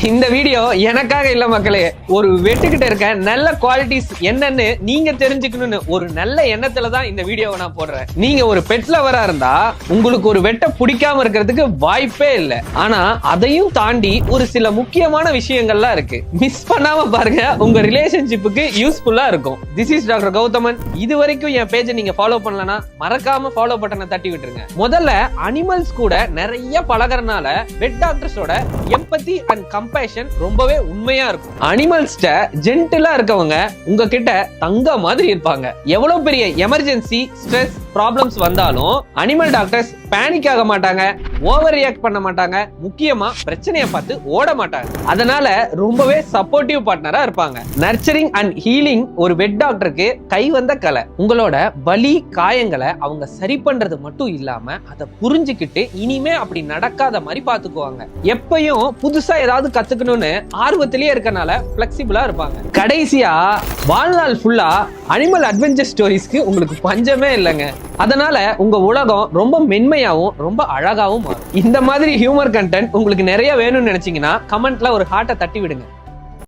இந்த வீடியோ எனக்காக இல்ல மக்களே, ஒரு வெட்டுக்கிட்ட இருக்க நல்ல குவாலிட்டிஸ் என்னன்னு நீங்க தெரிஞ்சுக்கணும்னு ஒரு நல்ல எண்ணத்துல தான் இந்த வீடியோவை நான் போடுறேன். நீங்க ஒரு பெட் லவரா இருந்தா உங்களுக்கு ஒரு வெட்ட பிடிக்காம இருக்கிறதுக்கு வாய்ப்பே இல்ல. ஆனா அதையும் தாண்டி ஒரு சில முக்கியமான விஷயங்கள்லாம் இருக்கு. மிஸ் பண்ணாம பாருங்க, உங்க ரிலேஷன்ஷிப்புக்கு யூஸ்ஃபுல்லா இருக்கும். This is doctor Gautaman. இது வரைக்கும் என் பேஜை நீங்க ஃபாலோ பண்ணலனா மறக்காம ஃபாலோ பட்டனை தட்டி விட்டுருங்க. முதல்ல அனிமல்ஸ் கூட நிறைய பழகறனால பெட் டாக்டர்ஸோட எம்பதி அண்ட் கம்பேஷன் ரொம்பவே உண்மையா இருக்கும். அனிமல்ஸ்ட ஜென்டிலா இருக்கவங்க உங்ககிட்ட தங்க மாதிரி இருப்பாங்க. எவ்வளவு பெரிய எமர்ஜென்சி, ஸ்ட்ரெஸ், ப்ராப்ளம்ஸ் வந்தாலும் அனிமல் டாக்டர்ஸ் பேனிக் ஆக மாட்டாங்க, ஓவர் ரியாக்ட் பண்ண மாட்டாங்க, முக்கியமா பிரச்சனையை பார்த்து ஓட மாட்டாங்க. அதனால ரொம்பவே சப்போர்ட்டிவ் பார்ட்னரா இருப்பாங்க. நர்ச்சரிங் அண்ட் ஹீலிங் ஒரு வெட் டாக்டருக்கு கை வந்த கலை. உங்களோட வலி காயங்களை அவங்க சரி பண்றது மட்டும் இல்லாம அதை புரிஞ்சுக்கிட்டு இனிமே அப்படி நடக்காத மாதிரி பாத்துக்குவாங்க. எப்பயும் புதுசா ஏதாவது கத்துக்கணும்னு ஆர்வத்திலேயே இருக்கனால பிளெக்சிபிளா இருப்பாங்க. கடைசியா வாழ்நாள் ஃபுல்லா அனிமல் அட்வென்ச்சர் ஸ்டோரிஸ்க்கு உங்களுக்கு பஞ்சமே இல்லைங்க. அதனால உங்க உலகம் ரொம்ப மென்மையாவும் ரொம்ப அழகாவும் மாறும். இந்த மாதிரி ஹியூமர் கண்டென்ட் உங்களுக்கு நிறைய வேணும்னு நினைச்சீங்கன்னா கமெண்ட்ல ஒரு ஹார்ட்டை தட்டி விடுங்க.